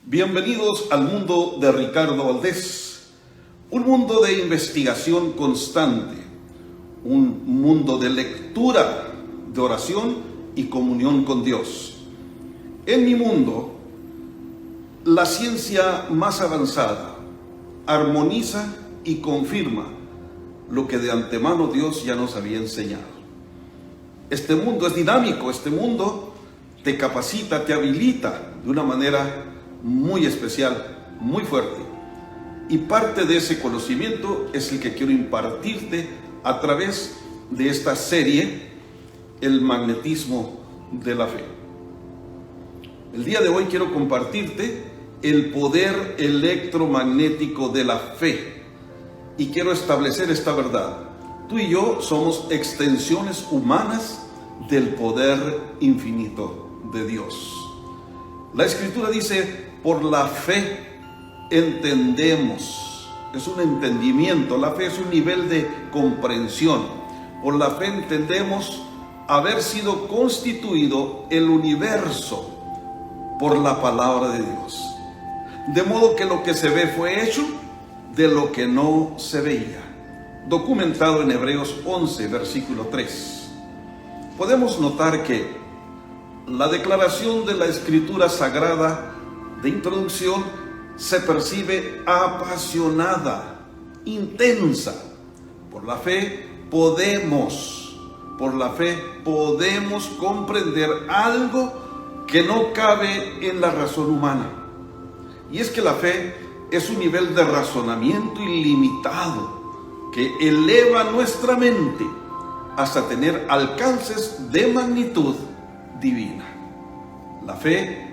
Bienvenidos al mundo de Ricardo Valdés, un mundo de investigación constante, un mundo de lectura, de oración y comunión con Dios. En mi mundo, la ciencia más avanzada armoniza y confirma lo que de antemano Dios ya nos había enseñado. Este mundo es dinámico, este mundo te capacita, te habilita de una manera muy especial, muy fuerte. Y parte de ese conocimiento es el que quiero impartirte a través de esta serie, El magnetismo de la fe. El día de hoy quiero compartirte el poder electromagnético de la fe. Y quiero establecer esta verdad. Tú y yo somos extensiones humanas del poder infinito de Dios. La Escritura dice, por la fe entendemos. Es un entendimiento, la fe es un nivel de comprensión. Por la fe entendemos haber sido constituido el universo por la palabra de Dios. De modo que lo que se ve fue hecho de lo que no se veía. Documentado en Hebreos 11, versículo 3. Podemos notar que la declaración de la Escritura Sagrada de introducción se percibe apasionada, intensa. Por la fe podemos comprender algo que no cabe en la razón humana. Y es que la fe es un nivel de razonamiento ilimitado que eleva nuestra mente hasta tener alcances de magnitud divina. La fe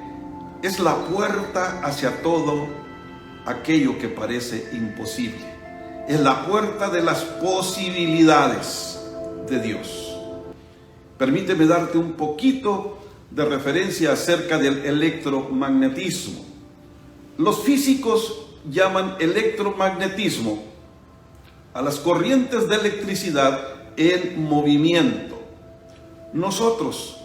es la puerta hacia todo aquello que parece imposible. Es la puerta de las posibilidades de Dios. Permíteme darte un poquito de referencia acerca del electromagnetismo. Los físicos llaman electromagnetismo a las corrientes de electricidad en movimiento. Nosotros,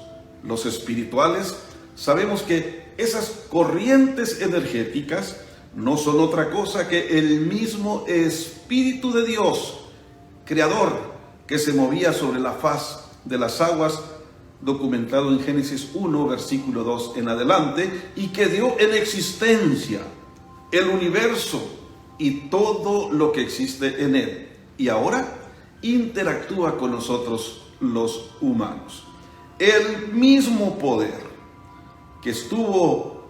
los espirituales, sabemos que esas corrientes energéticas no son otra cosa que el mismo Espíritu de Dios, Creador, que se movía sobre la faz de las aguas, documentado en Génesis 1, versículo 2 en adelante, y que dio en existencia el universo y todo lo que existe en él. Y ahora interactúa con nosotros los humanos. El mismo poder que estuvo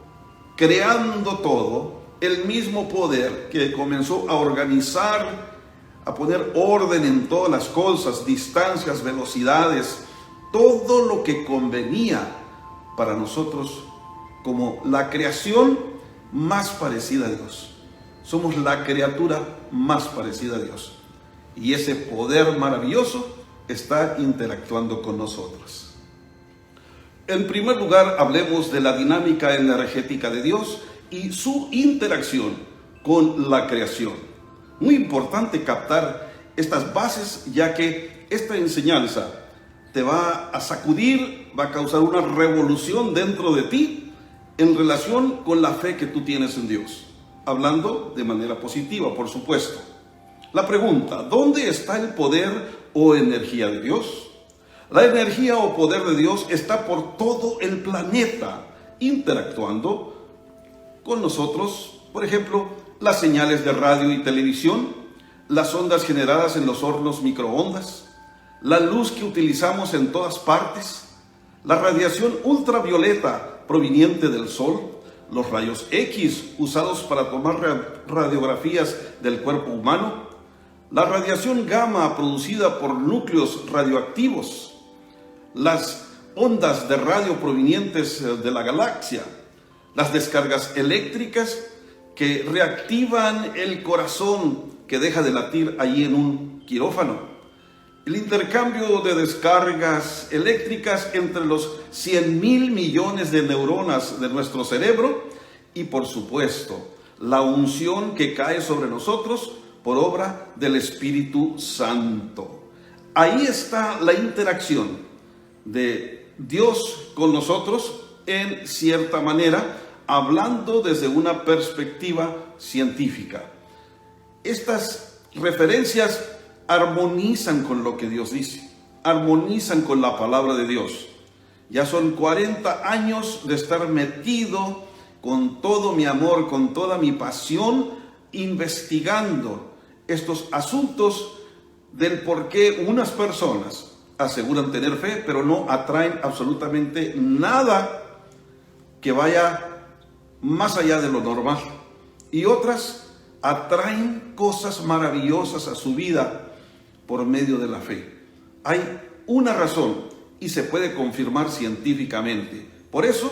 creando todo, el mismo poder que comenzó a organizar, a poner orden en todas las cosas, distancias, velocidades, todo lo que convenía para nosotros como la creación más parecida a Dios. Somos la criatura más parecida a Dios. Y ese poder maravilloso está interactuando con nosotros. En primer lugar, hablemos de la dinámica energética de Dios y su interacción con la creación. Muy importante captar estas bases, ya que esta enseñanza te va a sacudir, va a causar una revolución dentro de ti en relación con la fe que tú tienes en Dios. Hablando de manera positiva, por supuesto. La pregunta, ¿dónde está el poder o energía de Dios? La energía o poder de Dios está por todo el planeta, interactuando con nosotros. Por ejemplo, las señales de radio y televisión, las ondas generadas en los hornos microondas, la luz que utilizamos en todas partes, la radiación ultravioleta proveniente del sol, los rayos X usados para tomar radiografías del cuerpo humano, la radiación gamma producida por núcleos radioactivos, las ondas de radio provenientes de la galaxia, las descargas eléctricas que reactivan el corazón que deja de latir allí en un quirófano, el intercambio de descargas eléctricas entre los 100,000 millones de neuronas de nuestro cerebro y, por supuesto, la unción que cae sobre nosotros por obra del Espíritu Santo. Ahí está la interacción de Dios con nosotros en cierta manera hablando desde una perspectiva científica. Estas referencias armonizan con lo que Dios dice, armonizan con la palabra de Dios. Ya son 40 años de estar metido con todo mi amor, con toda mi pasión, investigando estos asuntos del por qué unas personas aseguran tener fe, pero no atraen absolutamente nada que vaya más allá de lo normal. Y otras atraen cosas maravillosas a su vida por medio de la fe. Hay una razón y se puede confirmar científicamente. Por eso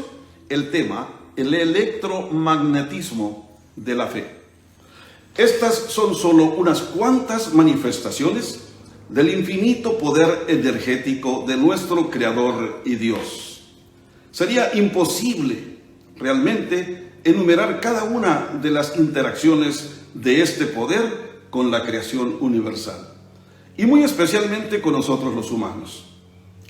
el tema, el electromagnetismo de la fe. Estas son solo unas cuantas manifestaciones del infinito poder energético de nuestro Creador y Dios. Sería imposible realmente enumerar cada una de las interacciones de este poder con la creación universal, y muy especialmente con nosotros los humanos.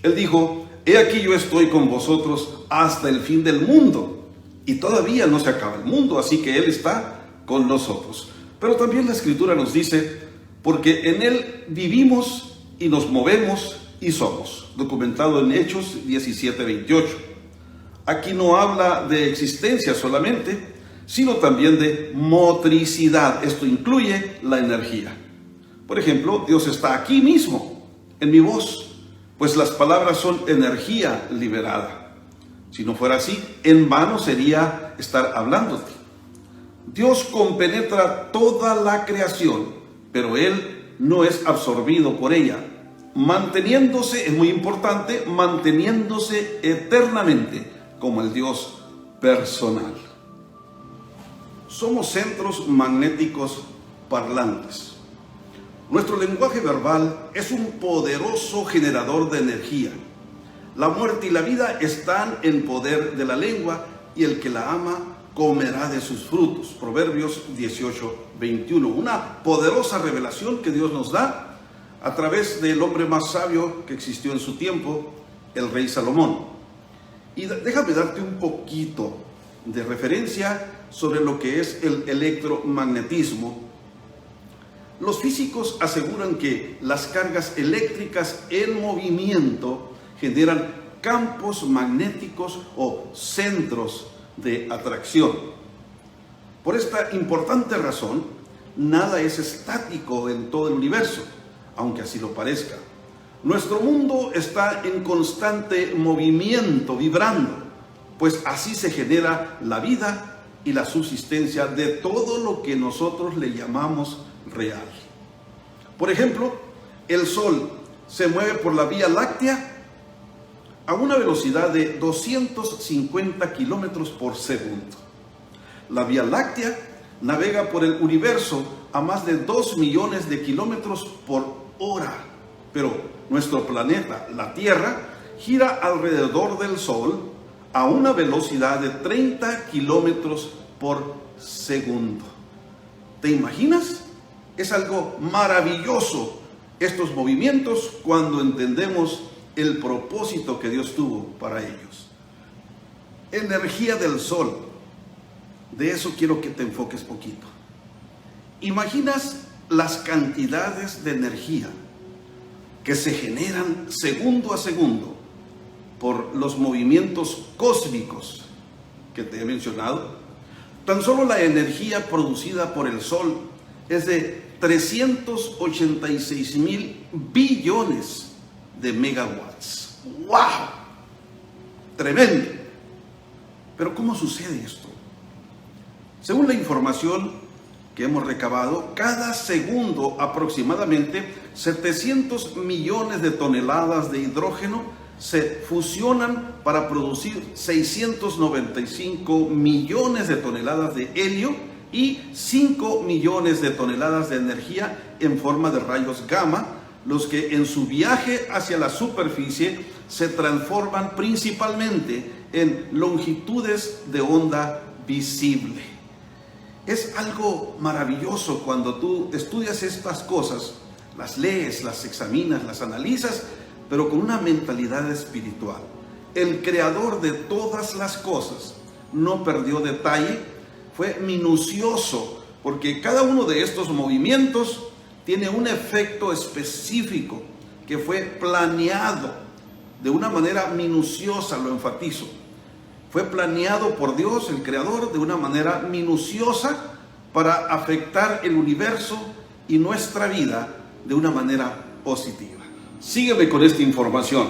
Él dijo: he aquí yo estoy con vosotros hasta el fin del mundo, y todavía no se acaba el mundo, así que Él está con nosotros. Pero también la Escritura nos dice: porque en Él vivimos y nos movemos y somos, documentado en Hechos 17:28. Aquí no habla de existencia solamente, sino también de motricidad. Esto incluye la energía. Por ejemplo, Dios está aquí mismo, en mi voz, pues las palabras son energía liberada. Si no fuera así, en vano sería estar hablándote. Dios compenetra toda la creación, pero Él no es absorbido por ella, manteniéndose, es muy importante, manteniéndose eternamente como el Dios personal. Somos centros magnéticos parlantes. Nuestro lenguaje verbal es un poderoso generador de energía. La muerte y la vida están en poder de la lengua, y el que la ama comerá de sus frutos. Proverbios 18:21. Una poderosa revelación que Dios nos da a través del hombre más sabio que existió en su tiempo, el rey Salomón. Y déjame darte un poquito de referencia sobre lo que es el electromagnetismo. Los físicos aseguran que las cargas eléctricas en movimiento generan campos magnéticos o centros de atracción. Por esta importante razón, nada es estático en todo el universo, aunque así lo parezca. Nuestro mundo está en constante movimiento, vibrando, pues así se genera la vida y la subsistencia de todo lo que nosotros le llamamos real. Por ejemplo, el Sol se mueve por la Vía Láctea a una velocidad de 250 kilómetros por segundo. La Vía Láctea navega por el universo a más de 2 millones de kilómetros por hora. Pero nuestro planeta, la Tierra, gira alrededor del Sol a una velocidad de 30 kilómetros por segundo. ¿Te imaginas? Es algo maravilloso estos movimientos cuando entendemos el propósito que Dios tuvo para ellos. Energía del Sol. De eso quiero que te enfoques poquito. ¿Imaginas las cantidades de energía que se generan segundo a segundo por los movimientos cósmicos que te he mencionado? Tan solo la energía producida por el Sol es de 386,000 billones de megawatts. ¡Wow! Tremendo. Pero ¿cómo sucede esto? Según la información que hemos recabado, cada segundo aproximadamente 700 millones de toneladas de hidrógeno se fusionan para producir 695 millones de toneladas de helio y 5 millones de toneladas de energía en forma de rayos gamma, los que en su viaje hacia la superficie se transforman principalmente en longitudes de onda visible. Es algo maravilloso cuando tú estudias estas cosas, las lees, las examinas, las analizas, pero con una mentalidad espiritual. El creador de todas las cosas no perdió detalle, fue minucioso, porque cada uno de estos movimientos tiene un efecto específico que fue planeado de una manera minuciosa, lo enfatizo. Fue planeado por Dios, el Creador, de una manera minuciosa para afectar el universo y nuestra vida de una manera positiva. Sígueme con esta información.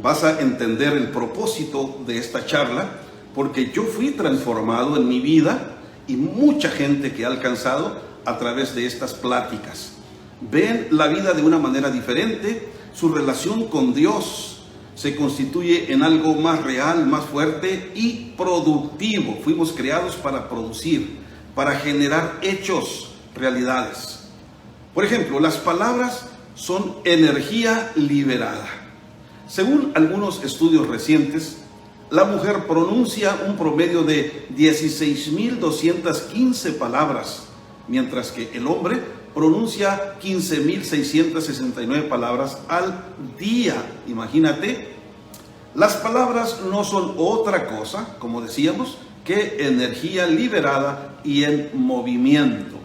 Vas a entender el propósito de esta charla, porque yo fui transformado en mi vida y mucha gente que ha alcanzado a través de estas pláticas. Ven la vida de una manera diferente, su relación con Dios se constituye en algo más real, más fuerte y productivo. Fuimos creados para producir, para generar hechos, realidades. Por ejemplo, las palabras son energía liberada. Según algunos estudios recientes, la mujer pronuncia un promedio de 16.215 palabras, mientras que el hombre pronuncia 15.669 palabras al día. Imagínate, las palabras no son otra cosa, como decíamos, que energía liberada y en movimiento,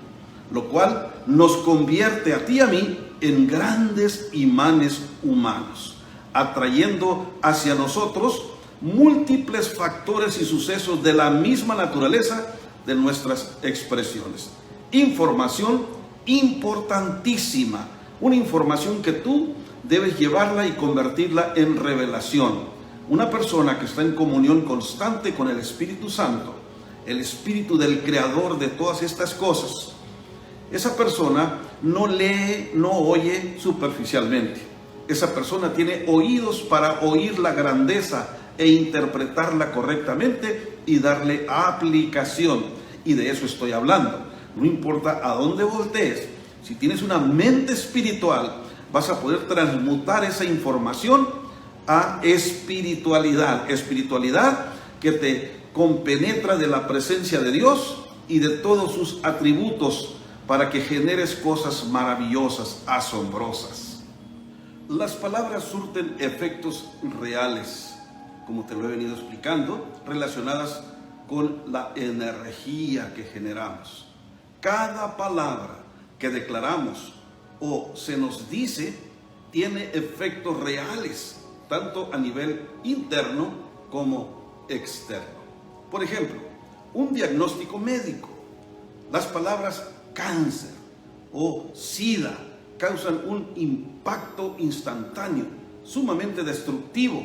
lo cual nos convierte a ti y a mí en grandes imanes humanos, atrayendo hacia nosotros múltiples factores y sucesos de la misma naturaleza de nuestras expresiones. Información importantísima, una información que tú debes llevarla y convertirla en revelación. Una persona que está en comunión constante con el Espíritu Santo, el Espíritu del Creador de todas estas cosas, esa persona no lee, no oye superficialmente. Esa persona tiene oídos para oír la grandeza e interpretarla correctamente y darle aplicación. Y de eso estoy hablando. No importa a dónde voltees, si tienes una mente espiritual, vas a poder transmutar esa información a espiritualidad. Espiritualidad que te compenetra de la presencia de Dios y de todos sus atributos para que generes cosas maravillosas, asombrosas. Las palabras surten efectos reales, como te lo he venido explicando, relacionadas con la energía que generamos. Cada palabra que declaramos o se nos dice tiene efectos reales, tanto a nivel interno como externo. Por ejemplo, un diagnóstico médico. Las palabras cáncer o SIDA causan un impacto instantáneo, sumamente destructivo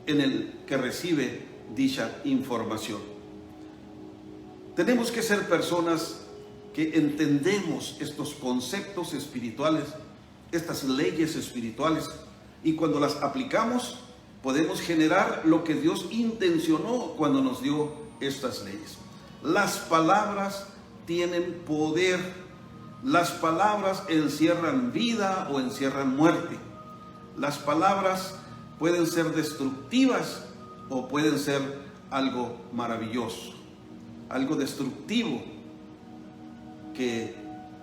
en el que recibe dicha información. Tenemos que ser personas que entendemos estos conceptos espirituales, estas leyes espirituales, y cuando las aplicamos podemos generar lo que Dios intencionó cuando nos dio estas leyes. Las palabras tienen poder. Las palabras encierran vida o encierran muerte. Las palabras pueden ser destructivas o pueden ser algo maravilloso, algo destructivo que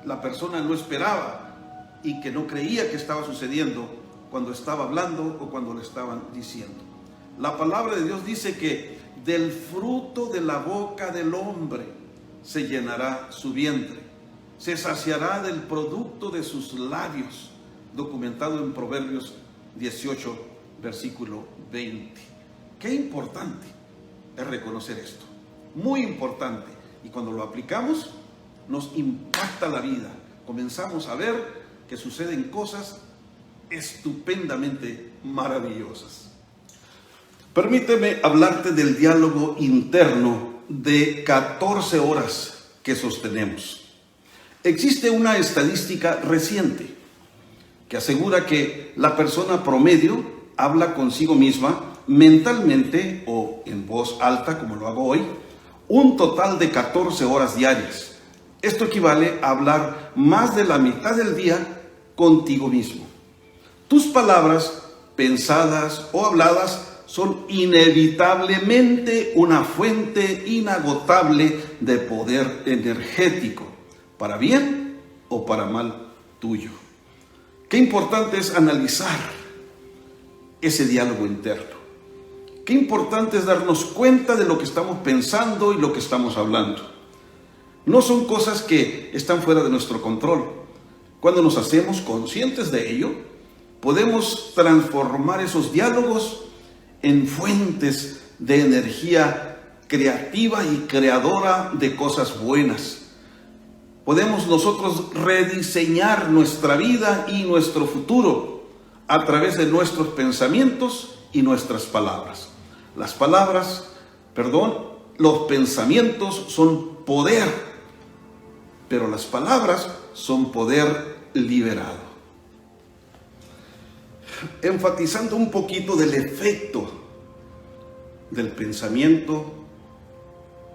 la persona no esperaba y que no creía que estaba sucediendo cuando estaba hablando o cuando le estaban diciendo. La palabra de Dios dice que del fruto de la boca del hombre se llenará su vientre, se saciará del producto de sus labios, documentado en Proverbios 18, versículo 20. Qué importante es reconocer esto, muy importante, y cuando lo aplicamos nos impacta la vida. Comenzamos a ver que suceden cosas estupendamente maravillosas. Permíteme hablarte del diálogo interno de 14 horas que sostenemos. Existe una estadística reciente que asegura que la persona promedio habla consigo misma mentalmente o en voz alta, como lo hago hoy, un total de 14 horas diarias. Esto equivale a hablar más de la mitad del día contigo mismo. Tus palabras, pensadas o habladas, son inevitablemente una fuente inagotable de poder energético, para bien o para mal tuyo. Qué importante es analizar ese diálogo interno. Qué importante es darnos cuenta de lo que estamos pensando y lo que estamos hablando. No son cosas que están fuera de nuestro control. Cuando nos hacemos conscientes de ello, podemos transformar esos diálogos en fuentes de energía creativa y creadora de cosas buenas. Podemos nosotros rediseñar nuestra vida y nuestro futuro a través de nuestros pensamientos y nuestras palabras. Los pensamientos son poder, pero las palabras son poder liberado. Enfatizando un poquito del efecto del pensamiento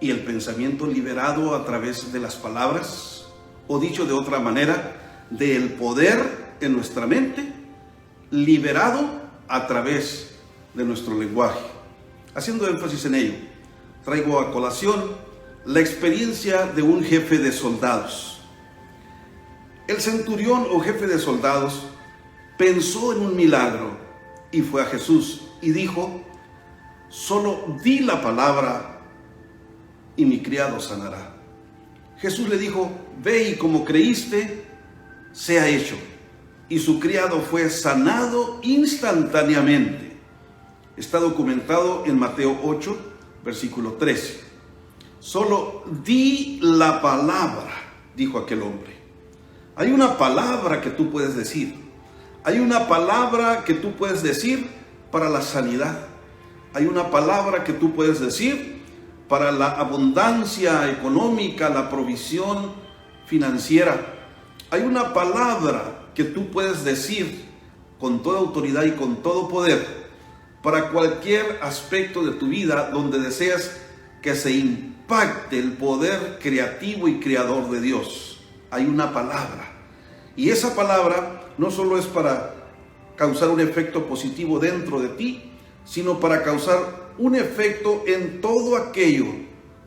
y el pensamiento liberado a través de las palabras, o dicho de otra manera, del poder en nuestra mente liberado a través de nuestro lenguaje. Haciendo énfasis en ello, traigo a colación la experiencia de un jefe de soldados. El centurión o jefe de soldados pensó en un milagro y fue a Jesús y dijo: solo di la palabra y mi criado sanará. Jesús le dijo: ve y como creíste, sea hecho. Y su criado fue sanado instantáneamente. Está documentado en Mateo 8, versículo 13. Solo di la palabra, dijo aquel hombre. Hay una palabra que tú puedes decir. Hay una palabra que tú puedes decir para la sanidad. Hay una palabra que tú puedes decir para la abundancia económica, la provisión financiera. Hay una palabra que tú puedes decir con toda autoridad y con todo poder para cualquier aspecto de tu vida donde deseas que se impacte el poder creativo y creador de Dios. Hay una palabra. Y esa palabra no solo es para causar un efecto positivo dentro de ti, sino para causar un efecto en todo aquello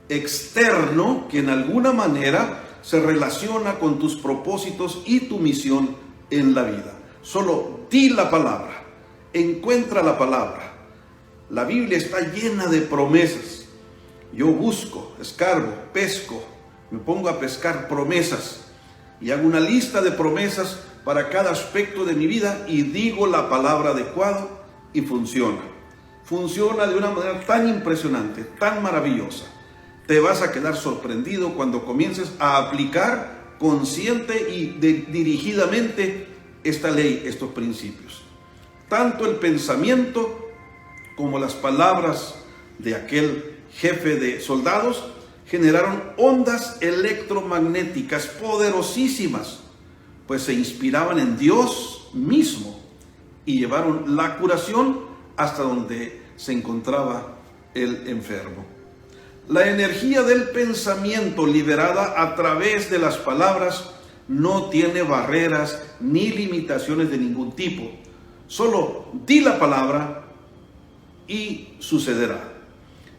externo que en alguna manera se relaciona con tus propósitos y tu misión en la vida. Solo di la palabra, encuentra la palabra. La Biblia está llena de promesas. Yo busco, escarbo, pesco, me pongo a pescar promesas y hago una lista de promesas para cada aspecto de mi vida y digo la palabra adecuada y funciona. Funciona de una manera tan impresionante, tan maravillosa. Te vas a quedar sorprendido cuando comiences a aplicar consciente y dirigidamente esta ley, estos principios. Tanto el pensamiento como las palabras de aquel jefe de soldados generaron ondas electromagnéticas poderosísimas, pues se inspiraban en Dios mismo y llevaron la curación hasta donde se encontraba el enfermo. La energía del pensamiento liberada a través de las palabras no tiene barreras ni limitaciones de ningún tipo. Solo di la palabra y sucederá.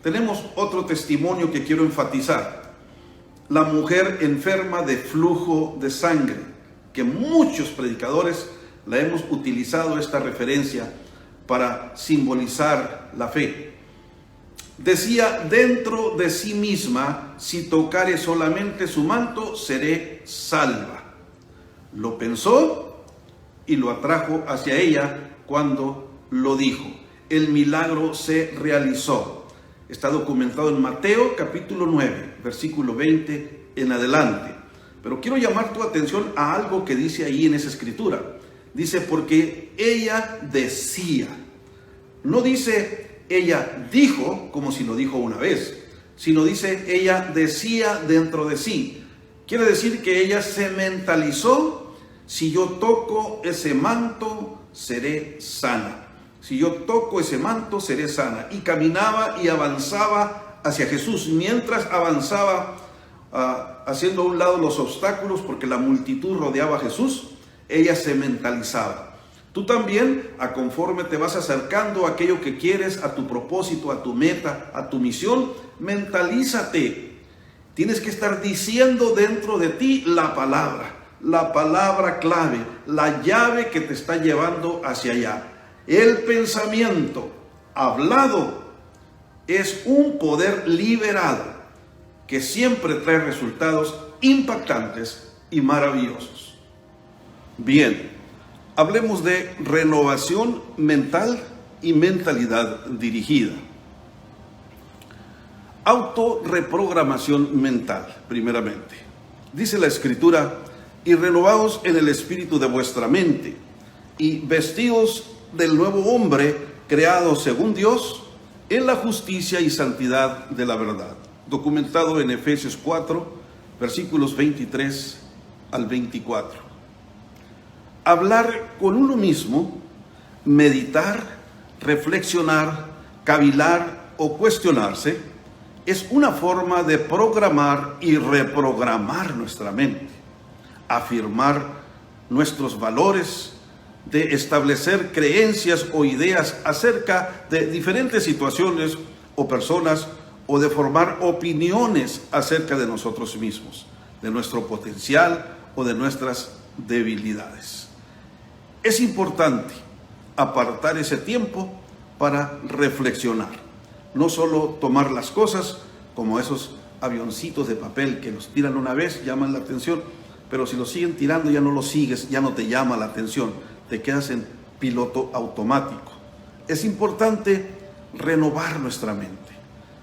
Tenemos otro testimonio que quiero enfatizar. La mujer enferma de flujo de sangre, que muchos predicadores la hemos utilizado esta referencia para simbolizar la fe. Decía dentro de sí misma: si tocare solamente su manto, seré salva. Lo pensó y lo atrajo hacia ella cuando lo dijo. El milagro se realizó. Está documentado en Mateo capítulo 9, versículo 20 en adelante. Pero quiero llamar tu atención a algo que dice ahí en esa escritura. Dice: porque ella decía. No dice ella dijo, como si lo dijo una vez, sino dice ella decía dentro de sí. Quiere decir que ella se mentalizó: si yo toco ese manto, seré sana. Si yo toco ese manto, seré sana. Y caminaba y avanzaba hacia Jesús. Mientras avanzaba, haciendo a un lado los obstáculos, porque la multitud rodeaba a Jesús, ella se mentalizaba. Tú también, a conforme te vas acercando a aquello que quieres, a tu propósito, a tu meta, a tu misión, mentalízate. Tienes que estar diciendo dentro de ti la palabra clave, la llave que te está llevando hacia allá. El pensamiento hablado es un poder liberado que siempre trae resultados impactantes y maravillosos. Bien, hablemos de renovación mental y mentalidad dirigida. Autorreprogramación mental, primeramente. Dice la Escritura: y renovaos en el espíritu de vuestra mente, y vestíos del nuevo hombre, creado según Dios, en la justicia y santidad de la verdad. Documentado en Efesios 4, versículos 23 al 24. Hablar con uno mismo, meditar, reflexionar, cavilar o cuestionarse, es una forma de programar y reprogramar nuestra mente, afirmar nuestros valores, de establecer creencias o ideas acerca de diferentes situaciones o personas, o de formar opiniones acerca de nosotros mismos, de nuestro potencial o de nuestras debilidades. Es importante apartar ese tiempo para reflexionar, no solo tomar las cosas como esos avioncitos de papel que los tiran una vez, llaman la atención, pero si los siguen tirando ya no los sigues, ya no te llama la atención, te quedas en piloto automático. Es importante renovar nuestra mente,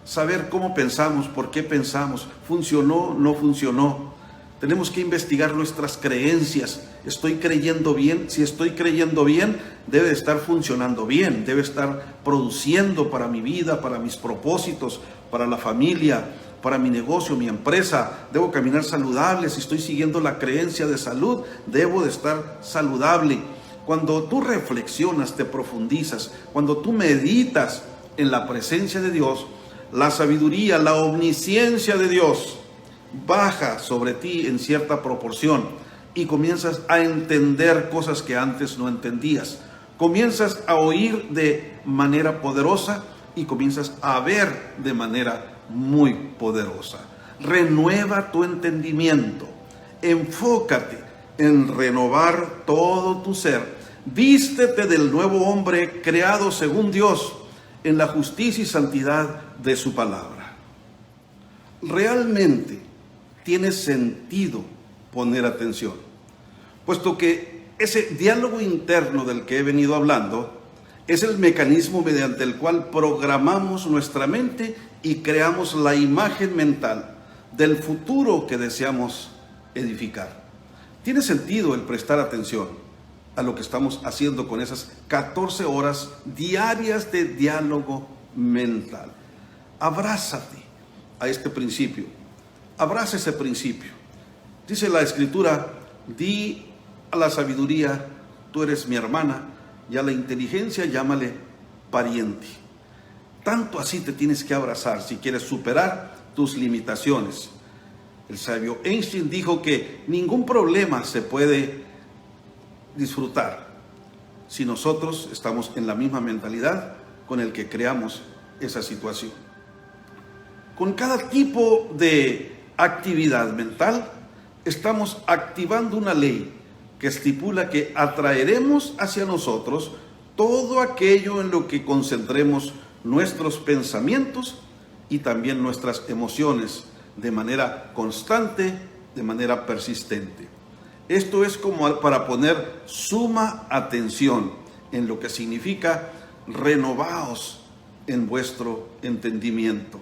saber cómo pensamos, por qué pensamos, funcionó, no funcionó. Tenemos que investigar nuestras creencias. ¿Estoy creyendo bien? Si estoy creyendo bien, debe estar funcionando bien, debe estar produciendo para mi vida, para mis propósitos, para la familia, para mi negocio, mi empresa. Debo caminar saludable. Si estoy siguiendo la creencia de salud, debo de estar saludable. Cuando tú reflexionas, te profundizas, cuando tú meditas en la presencia de Dios, la sabiduría, la omnisciencia de Dios baja sobre ti en cierta proporción y comienzas a entender cosas que antes no entendías. Comienzas a oír de manera poderosa y comienzas a ver de manera muy poderosa. Renueva tu entendimiento. Enfócate en renovar todo tu ser. Vístete del nuevo hombre creado según Dios en la justicia y santidad de su palabra. Realmente tiene sentido poner atención, puesto que ese diálogo interno del que he venido hablando es el mecanismo mediante el cual programamos nuestra mente y creamos la imagen mental del futuro que deseamos edificar. Tiene sentido el prestar atención a lo que estamos haciendo con esas 14 horas diarias de diálogo mental. Abrázate a este principio. Abraza ese principio. Dice la Escritura: di a la sabiduría, tú eres mi hermana, y a la inteligencia llámale pariente. Tanto así te tienes que abrazar si quieres superar tus limitaciones. El sabio Einstein dijo que ningún problema se puede disfrutar si nosotros estamos en la misma mentalidad con el que creamos esa situación. Con cada tipo de actividad mental estamos activando una ley que estipula que atraeremos hacia nosotros todo aquello en lo que concentremos nuestros pensamientos y también nuestras emociones de manera constante, de manera persistente. Esto es como para poner suma atención en lo que significa renovaos en vuestro entendimiento.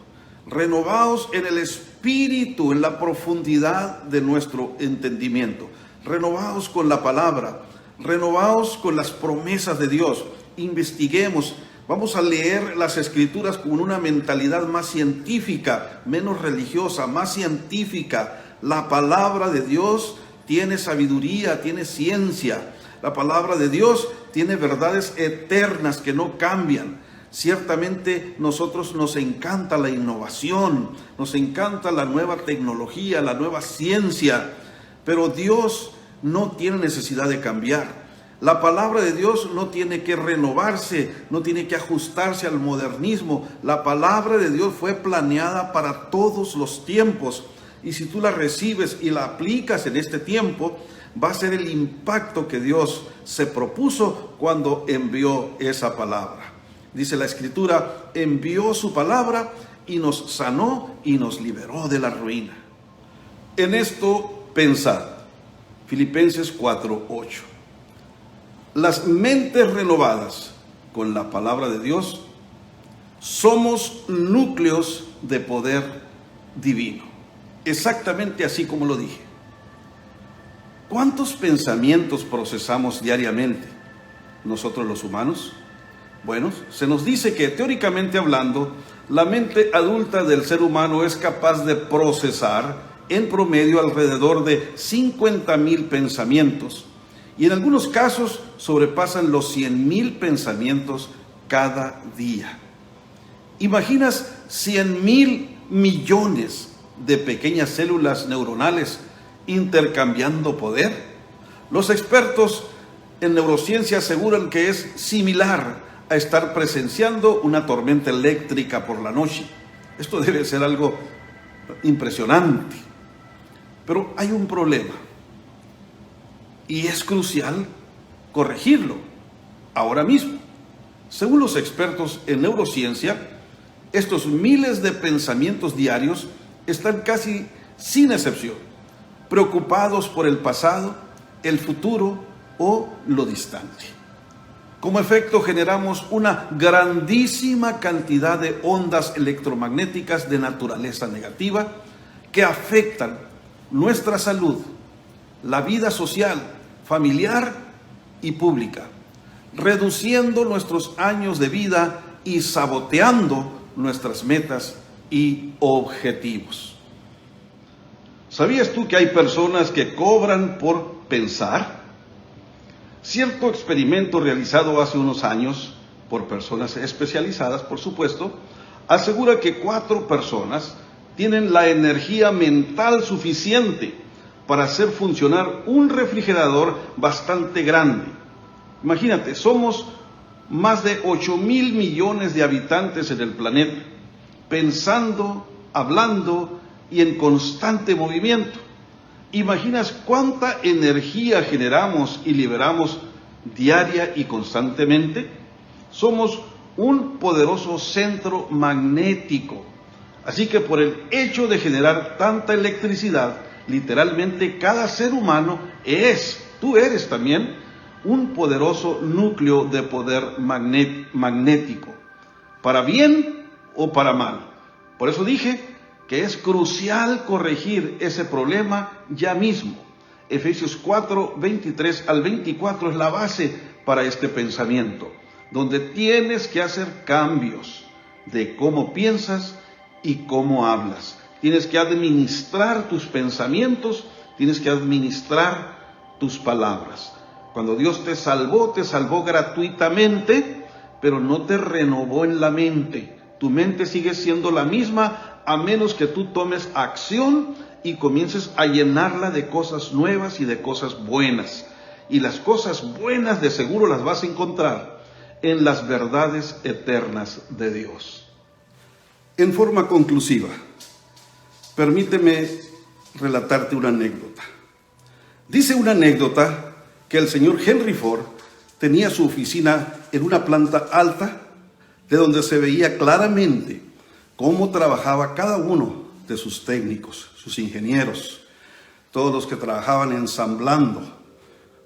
Renovaos en el espíritu, en la profundidad de nuestro entendimiento. Renovaos con la palabra, renovaos con las promesas de Dios. Investiguemos, vamos a leer las Escrituras con una mentalidad más científica, menos religiosa, más científica. La palabra de Dios tiene sabiduría, tiene ciencia. La palabra de Dios tiene verdades eternas que no cambian. Ciertamente nosotros nos encanta la innovación, nos encanta la nueva tecnología, la nueva ciencia, pero Dios no tiene necesidad de cambiar. La palabra de Dios no tiene que renovarse, no tiene que ajustarse al modernismo. La palabra de Dios fue planeada para todos los tiempos, y si tú la recibes y la aplicas en este tiempo, va a ser el impacto que Dios se propuso cuando envió esa palabra. dice la Escritura, envió su palabra y nos sanó y nos liberó de la ruina. En esto pensad, Filipenses 4:8. Las mentes renovadas con la palabra de Dios somos núcleos de poder divino. Exactamente así como lo dije. ¿Cuántos pensamientos procesamos diariamente nosotros los humanos? Bueno, se nos dice que teóricamente hablando, la mente adulta del ser humano es capaz de procesar en promedio alrededor de 50,000 pensamientos y en algunos casos sobrepasan los 100,000 pensamientos cada día. ¿Imaginas 100,000 millones de pequeñas células neuronales intercambiando poder? Los expertos en neurociencia aseguran que es similar a estar presenciando una tormenta eléctrica por la noche. Esto debe ser algo impresionante. Pero hay un problema y es crucial corregirlo ahora mismo. Según los expertos en neurociencia, estos miles de pensamientos diarios están casi sin excepción preocupados por el pasado, el futuro o lo distante. Como efecto, generamos una grandísima cantidad de ondas electromagnéticas de naturaleza negativa que afectan nuestra salud, la vida social, familiar y pública, reduciendo nuestros años de vida y saboteando nuestras metas y objetivos. ¿Sabías tú que hay personas que cobran por pensar? Cierto experimento realizado hace unos años por personas especializadas, por supuesto, asegura que 4 personas tienen la energía mental suficiente para hacer funcionar un refrigerador bastante grande. Imagínate, somos más de 8,000 millones de habitantes en el planeta, pensando, hablando y en constante movimiento. ¿Imaginas cuánta energía generamos y liberamos diaria y constantemente? Somos un poderoso centro magnético. Así que por el hecho de generar tanta electricidad, literalmente cada ser humano tú eres también, un poderoso núcleo de poder magnético, para bien o para mal. Por eso dije que es crucial corregir ese problema ya mismo. Efesios 4:23 al 24 es la base para este pensamiento, donde tienes que hacer cambios de cómo piensas y cómo hablas. Tienes que administrar tus pensamientos, tienes que administrar tus palabras. Cuando Dios te salvó gratuitamente, pero no te renovó en la mente. Tu mente sigue siendo la misma a menos que tú tomes acción y comiences a llenarla de cosas nuevas y de cosas buenas. Y las cosas buenas de seguro las vas a encontrar en las verdades eternas de Dios. En forma conclusiva, permíteme relatarte una anécdota. Dice una anécdota que el señor Henry Ford tenía su oficina en una planta alta, de donde se veía claramente cómo trabajaba cada uno de sus técnicos, sus ingenieros, todos los que trabajaban ensamblando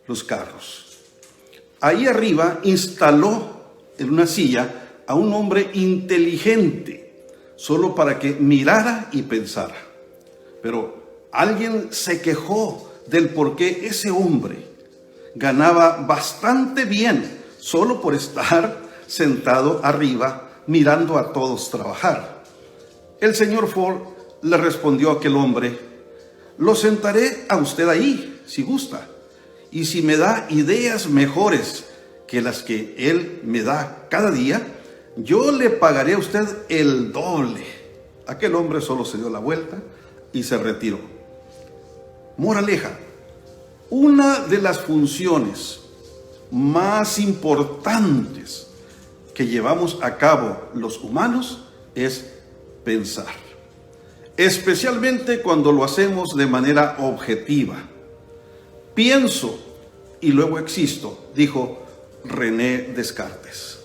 los carros. Ahí arriba instaló en una silla a un hombre inteligente, solo para que mirara y pensara. Pero alguien se quejó del por qué ese hombre ganaba bastante bien solo por estar sentado arriba mirando a todos trabajar. El señor Ford le respondió a aquel hombre: lo sentaré a usted ahí, si gusta, y si me da ideas mejores que las que él me da cada día, yo le pagaré a usted el doble. Aquel hombre solo se dio la vuelta y se retiró. Moraleja: una de las funciones más importantes que llevamos a cabo los humanos es pensar, especialmente cuando lo hacemos de manera objetiva. Pienso y luego existo, dijo René Descartes.